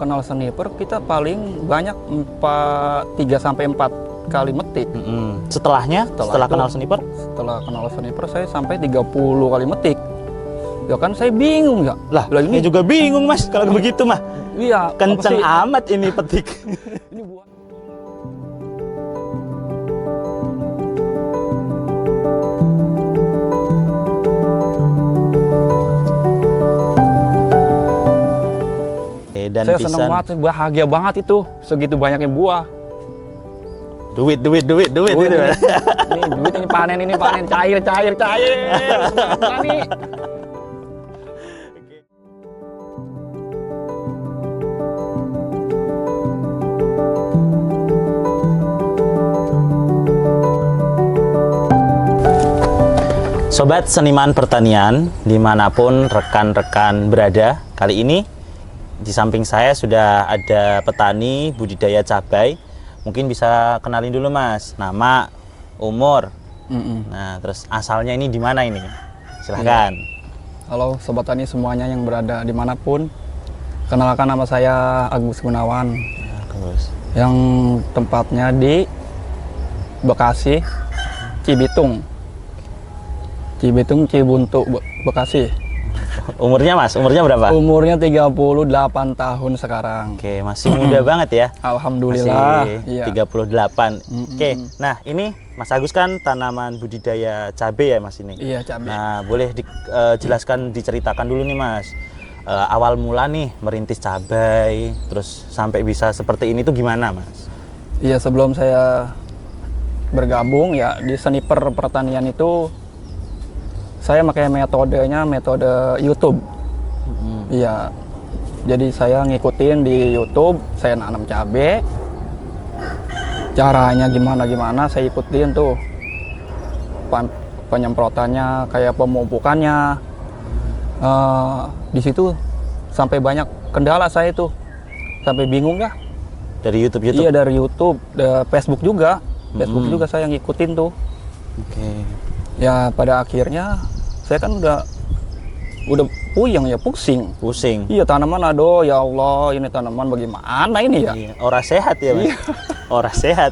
kenal sniper kita paling banyak 3 sampai 4 kali metik. Setelah kenal sniper? Setelah kenal sniper saya sampai 30 kali metik. Ya kan saya bingung ya. Lah, ini juga bingung Mas kalau begitu mah. Iya, kenceng amat ini petik. Ini buat dan saya senang banget, bahagia banget itu segitu banyaknya buah. Duit. Ini duit ini panen cair. Ini. Sobat seniman pertanian dimanapun rekan-rekan berada, kali ini di samping saya sudah ada petani budidaya cabai. Mungkin bisa kenalin dulu Mas, nama, umur, nah terus asalnya ini di mana ini? Silahkan. Halo Sobat Tani semuanya yang berada dimanapun, kenalkan nama saya Agus Gunawan. Agus. Yang tempatnya di Bekasi, Cibitung, Cibuntu, Bekasi. Umurnya Mas, umurnya berapa? Umurnya 38 tahun sekarang. Oke, masih muda banget ya. Alhamdulillah. Masih 38. Oke, nah ini Mas Agus kan tanaman budidaya cabai ya Mas ini? Iya, cabai. Nah, boleh dijelaskan, diceritakan dulu nih Mas. Awal mula nih merintis cabai, terus sampai bisa seperti ini tuh gimana Mas? Iya, sebelum saya bergabung ya di sniper pertanian itu, saya pakai metode YouTube. Iya. Jadi saya ngikutin di YouTube, saya nanam cabai. Caranya gimana saya ikutin tuh. Penyemprotannya, kayak pemupukannya. Di situ sampai banyak kendala saya tuh. Sampai bingung dah. Dari YouTube? Iya, dari YouTube, Facebook juga. Facebook juga saya ngikutin tuh. Oke. Ya pada akhirnya saya kan udah puyeng ya, pusing. Iya, tanaman aduh ya Allah, ini tanaman bagaimana ini ya? Iya, ora sehat ya Mas. Ora sehat.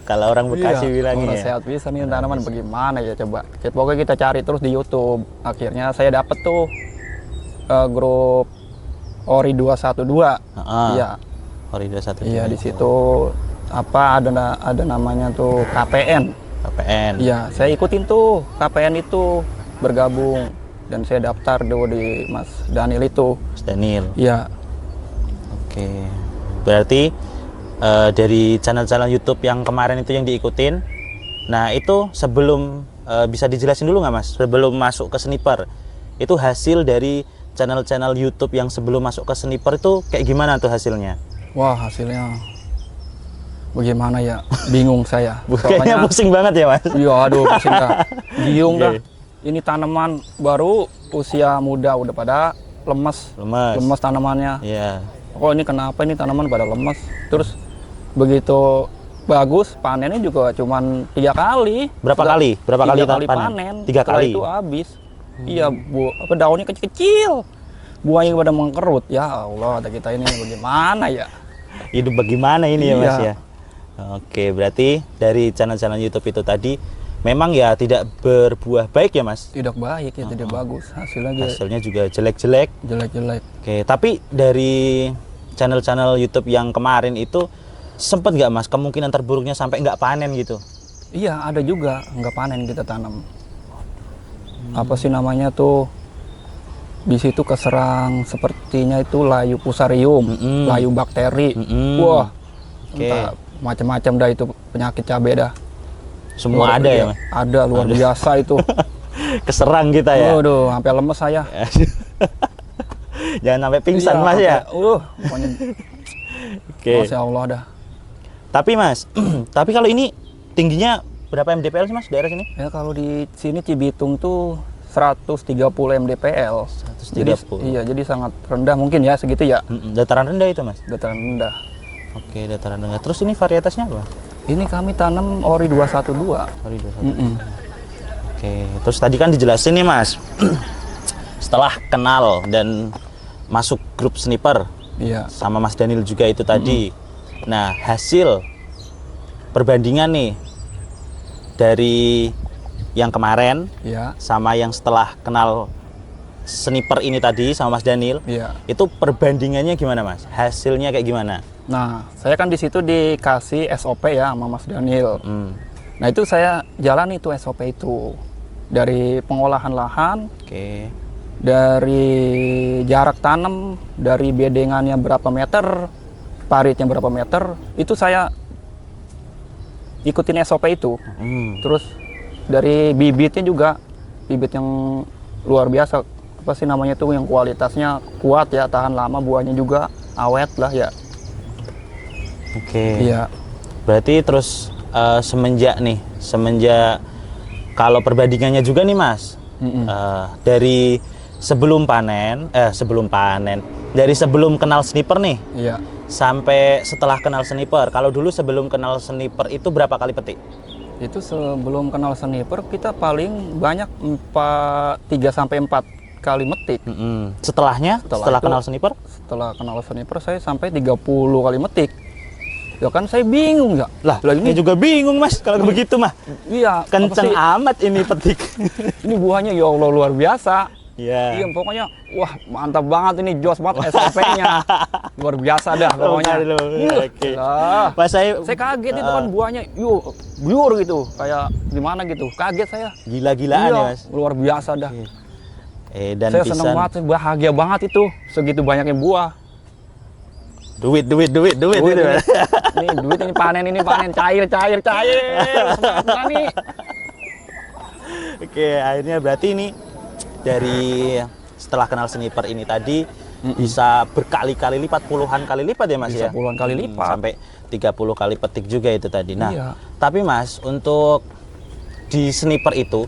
Kalau orang Bekasi bilangnya. Ora sehat bisa nih tanaman bagaimana ya, coba. Pokoknya kita cari terus di YouTube. Akhirnya saya dapet tuh grup Ori 212. Iya. Ori 212. Iya, di situ ada namanya tuh KPN. Iya, saya ikutin tuh KPN itu, bergabung, dan saya daftar dulu di Mas Daniel itu. Mas Daniel. Iya. Oke. Berarti dari channel-channel YouTube yang kemarin itu yang diikutin. Nah, itu sebelum bisa dijelasin dulu nggak Mas? Sebelum masuk ke sniper, itu hasil dari channel-channel YouTube yang sebelum masuk ke sniper itu kayak gimana tuh hasilnya? Wah, hasilnya bagaimana ya? Bingung saya. Kayaknya pusing banget ya Mas? Iya, aduh pusing dah. Giung dah. Ini tanaman baru usia muda udah pada lemes tanamannya. Iya. Oh, ini kenapa ini tanaman pada lemes? Terus begitu bagus, panennya juga cuman 3 kali. Berapa kali panen? 3 kali. Itu habis. Iya, daunnya kecil-kecil. Buahnya pada mengkerut. Ya Allah, ada kita ini bagaimana ya? Hidup bagaimana ini ya Mas ya? Oke, berarti dari channel-channel YouTube itu tadi memang ya tidak berbuah baik ya Mas? Tidak baik ya, tidak bagus. Hasilnya juga jelek-jelek. Oke, tapi dari channel-channel YouTube yang kemarin itu sempat nggak Mas kemungkinan terburuknya sampai nggak panen gitu? Iya, ada juga nggak panen kita tanam. Apa sih namanya tuh? Di situ keserang sepertinya itu layu fusarium, layu bakteri. Wah, macam-macam dah itu penyakit cabai dah. Semua ada ya Mas? Ada, luar biasa itu. Keserang kita ya? Waduh, sampai lemes saya. Jangan sampai pingsan Mas ya? Pokoknya. Oke. Masya Allah dah. Tapi Mas, tapi kalau ini tingginya berapa mdpl sih Mas daerah sini? Ya kalau di sini Cibitung tuh 130 mdpl. 130. Iya, jadi sangat rendah mungkin ya segitu ya. Dataran rendah itu Mas? Dataran rendah. Oke, dataran rendah. Terus ini varietasnya apa? Ini kami tanam Ori 212. Ori 212. Oke, terus tadi kan dijelasin nih Mas. Setelah kenal dan masuk grup sniper, Iya. sama Mas Daniel juga itu tadi. Nah, hasil perbandingan nih dari yang kemarin Iya. sama yang setelah kenal sniper ini tadi sama Mas Daniel, Iya. itu perbandingannya gimana Mas? Hasilnya kayak gimana? Nah, saya kan di situ dikasih SOP ya sama Mas Daniel. Nah, itu saya jalani itu SOP itu. Dari pengolahan lahan, Oke. dari jarak tanam, dari bedengannya berapa meter, paritnya berapa meter, itu saya ikutin SOP itu. Terus dari bibitnya juga, bibit yang luar biasa, apa sih namanya tuh, yang kualitasnya kuat ya, tahan lama, buahnya juga awet lah ya. Oke. Iya. Berarti terus semenjak kalau perbandingannya juga nih Mas, dari sebelum panen, dari sebelum kenal sniper nih, Iya. sampai setelah kenal sniper. Kalau dulu sebelum kenal sniper itu berapa kali petik? Itu sebelum kenal sniper kita paling banyak 3 sampai 4 kali metik. Setelahnya, setelah itu- kenal sniper? Setelah kenal sniper saya sampai 30 kali metik. Ya kan saya bingung ya. Lah, ini juga bingung Mas kalau begitu mah. Iya, Kenceng apa sih? amat ini petik. Ini buahnya ya Allah luar biasa. Iya. Iya, pokoknya wah mantap banget ini, jos banget SOP-nya. Luar biasa dah pokoknya. Bentar dulu. Ih, Oke. lah. Pas saya Saya kaget itu kan buahnya, yuk, biur gitu, kayak gimana gitu. Kaget saya. gila-gilaan ya Iya, Mas. luar biasa dah. Dan Saya pisan. seneng banget, bahagia banget itu, segitu banyaknya buah. Duit Duit gitu, ini, Mas. nih, duit ini panen, cair. Semangat nih. Oke, akhirnya berarti ini dari setelah kenal sniper ini tadi bisa berkali-kali lipat, puluhan kali lipat ya Mas Bisa ya? puluhan kali lipat. Sampai 30 kali petik juga itu tadi. Nah, Iya. tapi Mas, untuk di sniper itu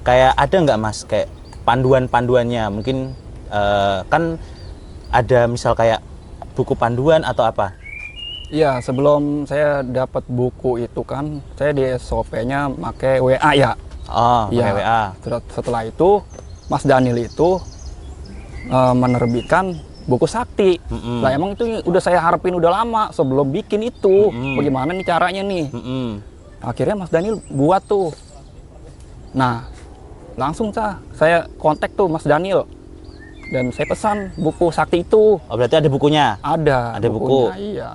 kayak ada nggak Mas kayak panduan-panduannya? Mungkin kan ada misal kayak buku panduan atau apa? Iya, sebelum saya dapat buku itu kan, saya di SOP-nya pakai WA ya. Oh, pakai Iya. WA. Setelah itu, Mas Daniel itu menerbitkan buku sakti. Lah emang itu udah saya harapin udah lama sebelum bikin itu. Bagaimana nih caranya nih? Akhirnya Mas Daniel buat tuh. Nah, langsung saya kontak tuh Mas Daniel. Dan saya pesan buku sakti itu. Oh, berarti ada bukunya. Ada Ada buku. bukunya, iya.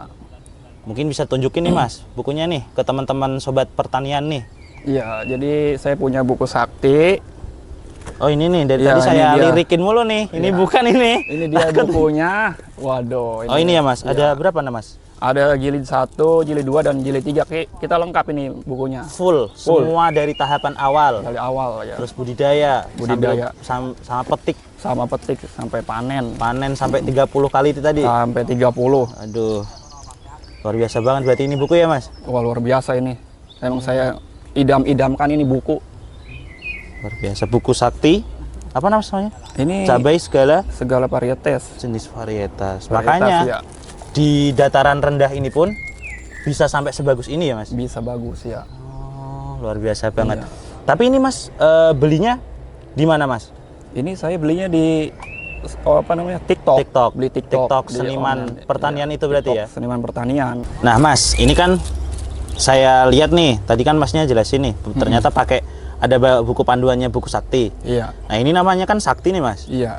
Mungkin bisa tunjukin nih Mas, bukunya nih ke teman-teman sobat pertanian nih. Iya, jadi saya punya buku sakti. Oh ini nih, dari Iya, tadi ini saya dia. lirikin mulu nih. Ini Iya. bukan ini. Ini dia bukunya. Waduh. Oh ini ya Mas, Iya. ada berapa nih Mas? Ada jilid 1, jilid 2, dan jilid 3. Kita lengkap ini bukunya. Full, semua dari tahapan awal. Dari awal ya. Terus budidaya, Budidaya. sama petik, Sama petik sampai panen. panen sampai 30 kali itu tadi. Sampai 30. Aduh. Luar biasa banget berarti ini buku ya Mas? Wah, luar biasa ini. Emang saya idam-idamkan ini buku. Luar biasa, buku sakti. Apa namanya? Ini Cabai segala varietas. jenis varietas. Varietas, Makanya ya. di dataran rendah ini pun bisa sampai sebagus ini ya Mas? Bisa bagus ya. Oh, luar biasa banget. Iya. Tapi ini Mas belinya di mana Mas? Ini saya belinya di TikTok. TikTok. Beli TikTok. di Seniman online. pertanian Iya, itu berarti TikTok, ya? Seniman pertanian. Nah Mas, ini kan saya lihat nih, tadi kan Masnya jelasin nih, ternyata pakai ada buku panduannya buku sakti. Iya. Nah ini namanya kan sakti nih Mas. Iya.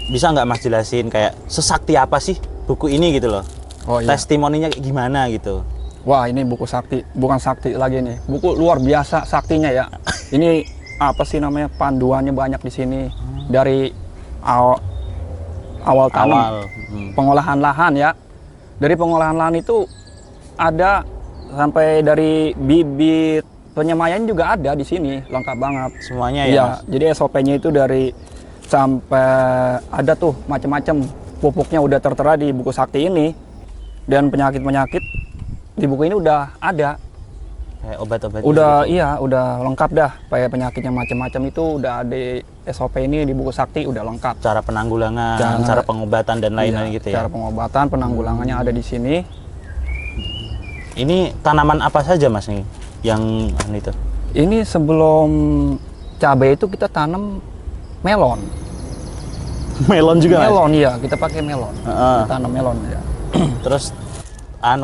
Bisa nggak Mas jelasin kayak sesakti apa sih buku ini gitu loh? Oh iya. Testimoninya kayak gimana gitu? Wah, ini buku sakti, bukan sakti lagi nih. Buku luar biasa saktinya ya. Ini apa sih namanya? Panduannya banyak di sini dari awal tanam, Awal. pengolahan lahan ya. Dari pengolahan lahan itu ada sampai dari bibit, penyemaian juga ada di sini, lengkap banget. Semuanya ya Iya, Mas? jadi SOP-nya itu dari sampai ada tuh macam-macam pupuknya udah tertera di buku sakti ini. Dan penyakit-penyakit di buku ini udah ada. Kayak obat-obat. Udah gitu. iya, udah lengkap dah. Kayak penyakit yang macam-macam itu udah ada di SOP ini di buku sakti udah lengkap. Cara penanggulangan, cara pengobatan dan lain-lain Iya, gitu ya. Cara pengobatan, penanggulangannya ada di sini. Ini tanaman apa saja Mas nih yang itu? Ini sebelum cabai itu kita tanam melon. Melon juga Mas? Melon iya, kita pakai melon. Heeh. Kita tanam melon ya. Terus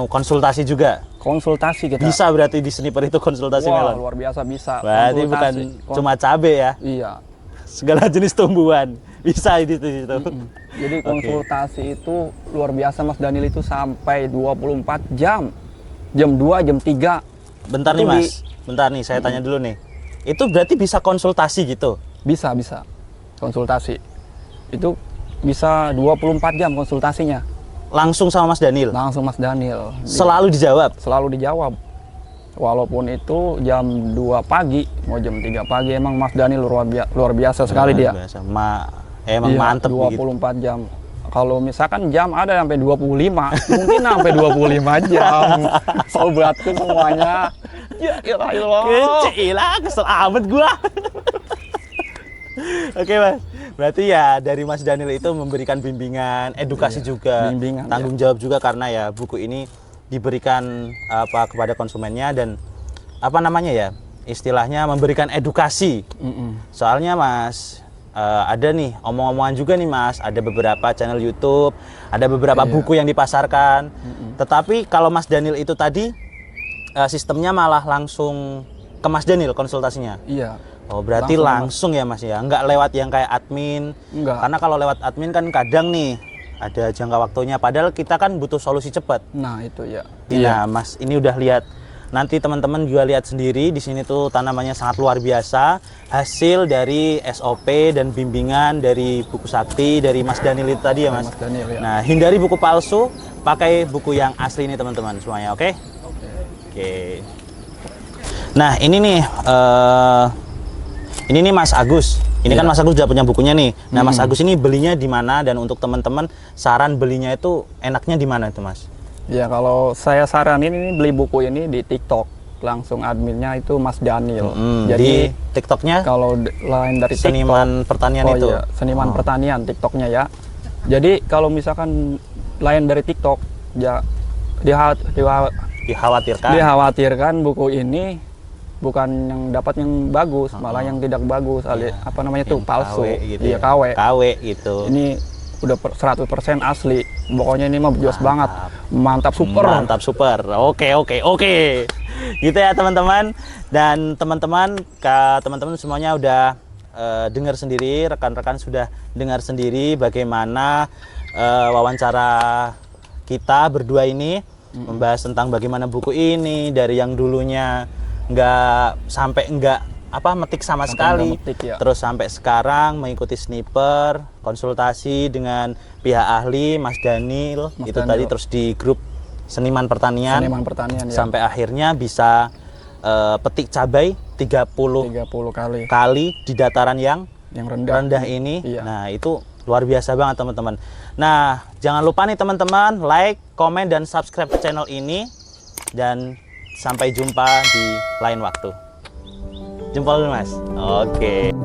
konsultasi juga. Konsultasi kita. Bisa berarti di sniper itu konsultasi Wah, melon. luar biasa bisa. Berarti bukan Konsultasi. cuma cabe ya. Iya. Segala jenis tumbuhan bisa di situ. Jadi konsultasi itu luar biasa Mas Daniel, itu sampai 24 jam. Jam 2, jam 3. Bentar nih Itu Mas. Bentar nih saya tanya dulu nih. Itu berarti bisa konsultasi gitu. Bisa. Konsultasi. Itu bisa 24 jam konsultasinya. Langsung sama Mas Daniel. Langsung Mas Daniel. Selalu dijawab. Selalu dijawab. Walaupun itu jam 2 pagi, mau jam 3 pagi, emang Mas Daniel luar biasa sekali dia. Biasa. Emang Iya, mantep 24 jam. Kalau misalkan jam ada sampai 25, mungkin sampai 25 jam. Sobatku semuanya. Ya ilah. Kecilah, kesel amat gua. Oke Mas, berarti ya dari Mas Daniel itu memberikan bimbingan, edukasi juga, bimbingan, tanggung jawab juga, karena ya buku ini diberikan kepada konsumennya dan apa namanya ya, istilahnya memberikan edukasi. Soalnya Mas, ada nih omong-omongan juga nih Mas, ada beberapa channel YouTube, ada beberapa buku yang dipasarkan, tetapi kalau Mas Daniel itu tadi sistemnya malah langsung ke Mas Daniel konsultasinya. Iya. Oh berarti langsung ya Mas ya, nggak lewat yang kayak admin. Enggak. Karena kalau lewat admin kan kadang nih ada jangka waktunya, padahal kita kan butuh solusi cepat. Nah itu ya. Nah Mas ini udah lihat, nanti teman-teman juga lihat sendiri di sini tuh tanamannya sangat luar biasa, hasil dari SOP dan bimbingan dari buku sakti dari Mas Daniel itu tadi ya Mas. Mas Daniel, ya. Nah hindari buku palsu, pakai buku yang asli ini teman-teman semuanya, oke? Oke. Nah ini nih Mas Agus. Ini kan Mas Agus udah punya bukunya nih. Nah Mas Agus ini belinya di mana, dan untuk teman-teman saran belinya itu enaknya di mana itu Mas? Ya kalau saya saranin ini beli buku ini di TikTok, langsung adminnya itu Mas Daniel. di Jadi TikToknya kalau lain dari Seniman TikTok, Pertanian itu. iya, Seniman Pertanian TikToknya ya. Jadi kalau misalkan lain dari TikTok, ya dikhawatirkan buku ini bukan yang dapat yang bagus, malah yang tidak bagus, apa namanya tuh palsu. KW gitu Iya, ya. KW. KW gitu. Ini udah 100% asli. Pokoknya ini mah jos banget. Mantap super. Mantap super. Oke. Gitu ya teman-teman. Dan teman-teman semuanya udah dengar sendiri, rekan-rekan sudah dengar sendiri bagaimana wawancara kita berdua ini membahas tentang bagaimana buku ini dari yang dulunya nggak metik sama sekali, terus sampai sekarang mengikuti sniper, konsultasi dengan pihak ahli Mas Daniel itu tadi, terus di grup Seniman Pertanian ya. Sampai akhirnya bisa petik cabai 30 kali di dataran yang rendah ini. Iya. Nah itu luar biasa banget teman-teman. Nah jangan lupa nih teman-teman, like, komen, dan subscribe channel ini, dan sampai jumpa di lain waktu. Jempol dulu Mas. Oke.